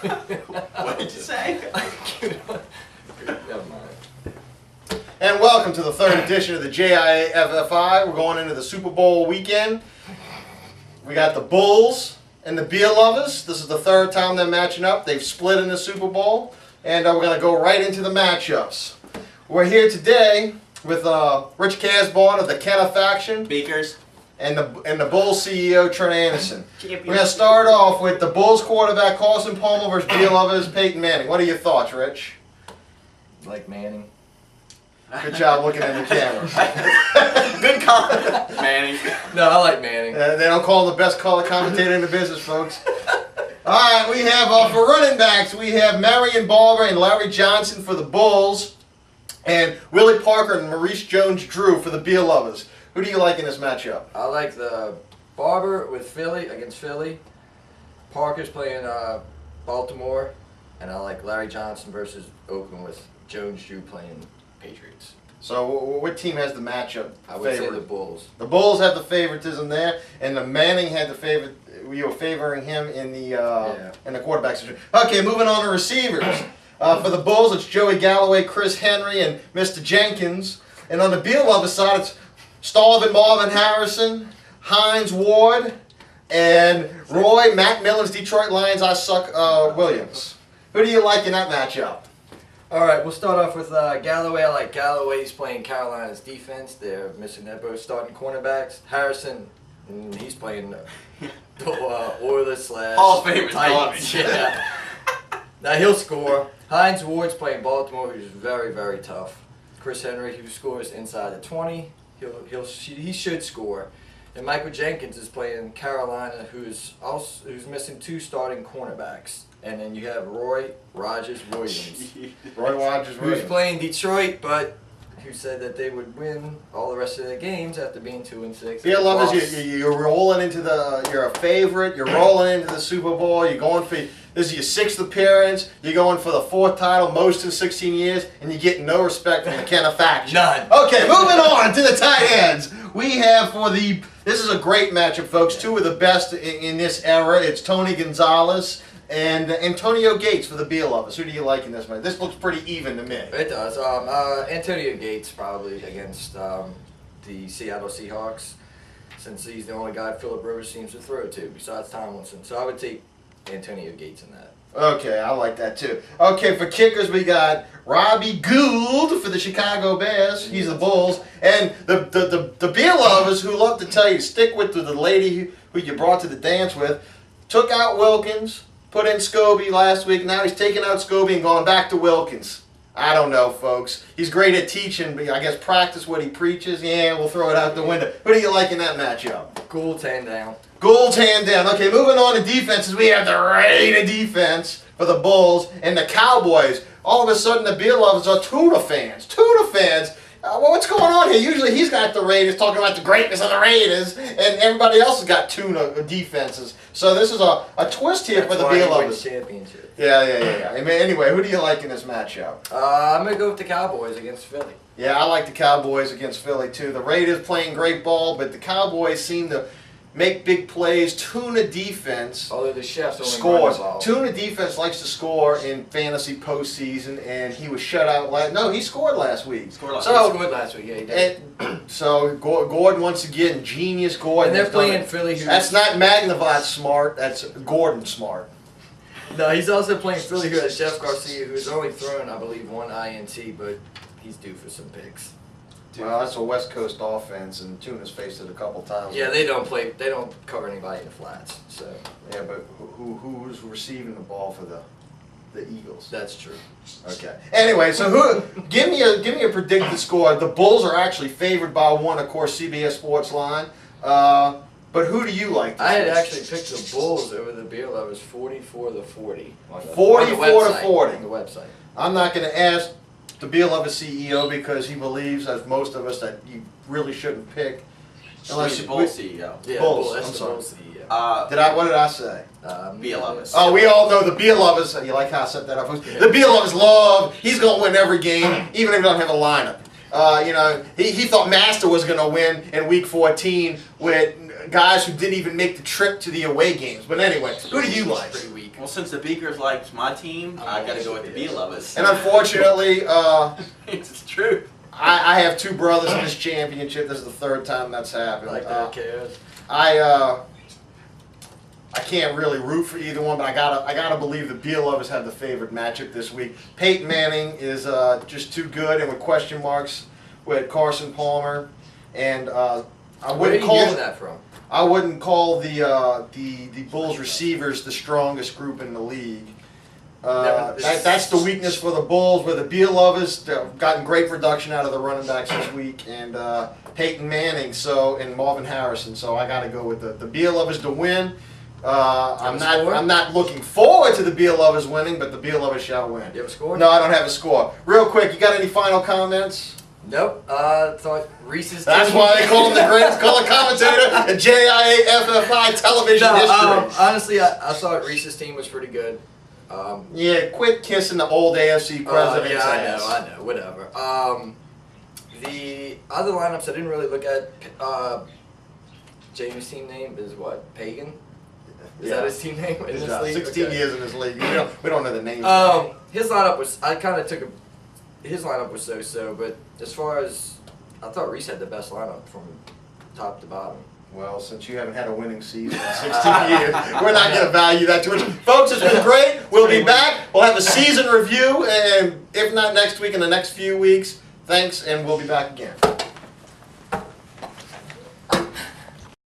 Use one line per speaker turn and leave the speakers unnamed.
What did you say?
Never mind.
And welcome to the third edition of the JIAFFI. We're going into the Super Bowl weekend. We got the Bulls and the Beer Lovers. This is the third time they're matching up. They've split in the Super Bowl. And we're going to go right into the matchups. We're here today with Rich Casborn of the Kenna faction.
Beakers.
And the Bulls CEO, Trent Anderson. We're going to start off with the Bulls quarterback, Carson Palmer versus Beer Lovers, Peyton Manning. What are your thoughts, Rich?
Like Manning.
Good job looking at the camera.
Good call. Manning.
No, I like Manning.
They don't call him the best color commentator in the business, folks. All right, we have, for running backs, we have Marion Barber and Larry Johnson for the Bulls, and Willie Parker and Maurice Jones-Drew for the Beer Lovers. Who do you like in this matchup?
I like the Barber with Philly against Philly. Parker's playing Baltimore, and I like Larry Johnson versus Oakland with Jones-Drew playing Patriots.
So what team has the matchup
I would
favorite?
say the Bulls.
The Bulls have the favoritism there, and the Manning had the favorite. You were favoring him in the quarterback situation. Okay, moving on to receivers. For the Bulls, it's Joey Galloway, Chris Henry, and Mr. Jenkins. And on the Beer Lover side, it's Starvin Marvin Harrison, Hines Ward, and Roy Macmillan's Detroit Lions. I suck Williams. Who do you like in that matchup?
All right, we'll start off with Galloway. I like Galloway. He's playing Carolina's defense. They're missing their both starting cornerbacks. Harrison, he's playing the Oilers /
Hall of Fame is
Titans. Yeah. Now he'll score. Hines Ward's playing Baltimore, who's very, very tough. Chris Henry, who scores inside the 20, he should score. And Michael Jenkins is playing Carolina, who's missing two starting cornerbacks. And then you have Roy Rogers Williams.
Roy Rogers Williams.
Who's playing Detroit, but who said that they would win all the rest of their games after being 2-6.
Beer Lovers, you're rolling into you're a favorite, you're rolling into the Super Bowl, you're going for, this is your 6th appearance, you're going for the 4th title, most in 16 years, and you're getting no respect from the Kenna faction.
None.
Okay, moving on to the tight ends. We have this is a great matchup, folks, two of the best in this era. It's Tony Gonzalez and Antonio Gates for the Beer Lovers. Who do you like in this match? This looks pretty even to me.
It does. Antonio Gates probably against the Seattle Seahawks, since he's the only guy Phillip Rivers seems to throw to besides Tomlinson. So I would take Antonio Gates in that.
Okay, I like that too. Okay, for kickers we got Robbie Gould for the Chicago Bears. He's the Bulls. And the Beer Lovers, who love to tell you, stick with the lady who you brought to the dance with, took out Wilkins, put in Scobie last week. Now he's taking out Scobie and going back to Wilkins. I don't know, folks. He's great at teaching, but I guess practice what he preaches. Yeah, we'll throw it out the window. Who do you like in that matchup?
Gould hand down.
Gould hand down. Okay, moving on to defenses. We have the Raider defense for the Bulls and the Cowboys. All of a sudden, the Beer Lovers are Tuna fans. Tuna fans. Well, what's going on here? Usually he's got the Raiders talking about the greatness of the Raiders, and everybody else has got Tuna defenses. So this is a twist here for the Beer Lovers.
Championship.
Yeah. Anyway, who do you like in this matchup?
I'm going to go with the Cowboys against Philly.
Yeah, I like the Cowboys against Philly, too. The Raiders playing great ball, but the Cowboys seem to make big plays. Tuna defense
Although the Chefs only
scores.
run the ball.
Tuna defense likes to score in fantasy postseason, and he was shut out last. No, he scored last week.
He scored last week. Yeah, he did.
So Gordon once again, genius Gordon.
And they're playing Philly.
That's not Magnavot smart. That's Gordon smart.
No, he's also playing Philly, who has Jeff Garcia, who's only thrown, I believe, one INT, but he's due for some picks.
Well, that's a West Coast offense, and Tuna's faced it a couple times.
Yeah, they don't cover anybody in the flats. So
yeah, but who's receiving the ball for the Eagles?
that's true.
Okay. Anyway, so give me a predicted score. The Bulls are actually favored by 1, of course, CBS Sports line. But who do you like?
I had actually picked the Bulls over the Beer Lovers 44-40.
44-40
on the website.
I'm not going to ask the Beer Lovers CEO because he believes, as most of us, that you really shouldn't pick unless you
Bulls CEO.
Yeah,
Bulls.
that's
I'm
the
sorry.
Bulls CEO.
What did I say?
Beer Lovers.
Oh, we all know the Beer Lovers. You like how I set that up, folks? The Beer Lovers love. He's going to win every game, even if he doesn't have a lineup. He thought Master was going to win in Week 14 with guys who didn't even make the trip to the away games. But anyway, who do you like?
Pretty weak.
Well, since the Beakers likes my team, I gotta go with the Beer Lovers.
And unfortunately,
It's true.
I have two brothers in this championship. This is the third time that's happened.
Like that cares.
I can't really root for either one, but I gotta believe the Beer Lovers have the favored matchup this week. Peyton Manning is just too good, and with question marks with Carson Palmer, and I
Where are
wouldn't
you
call
getting that from?
I wouldn't call the Bulls receivers the strongest group in the league. That's the weakness for the Bulls, where the Beer Lovers have gotten great production out of the running backs this week, and Peyton Manning and Marvin Harrison. So I got to go with the Beer Lovers to win. I'm not looking forward to the Beer Lovers winning, but the Beer Lovers shall win.
You have a score?
No, I don't have a score. Real quick, you got any final comments?
Nope. Thought Reese's.
That's
team-
why they call him the greatest color commentator in JIAFFI television history.
Honestly, I thought Reese's team was pretty good.
Yeah, quit kissing the old AFC president's
yeah,
ass.
I know, whatever. The other lineups I didn't really look at. Jamie's team name is what? Pagan? Is that his team name in
He's
this
got
league?
16
Okay.
years in this league. We don't know the names.
His lineup was, I kind of took his lineup was so-so, but as far as, I thought Reese had the best lineup from top to bottom.
Well, since you haven't had a winning season in 16 years, we're not going to value that too much. Folks, it's been great. We'll be back. We'll have a season review, and if not next week, in the next few weeks. Thanks, and we'll be back again.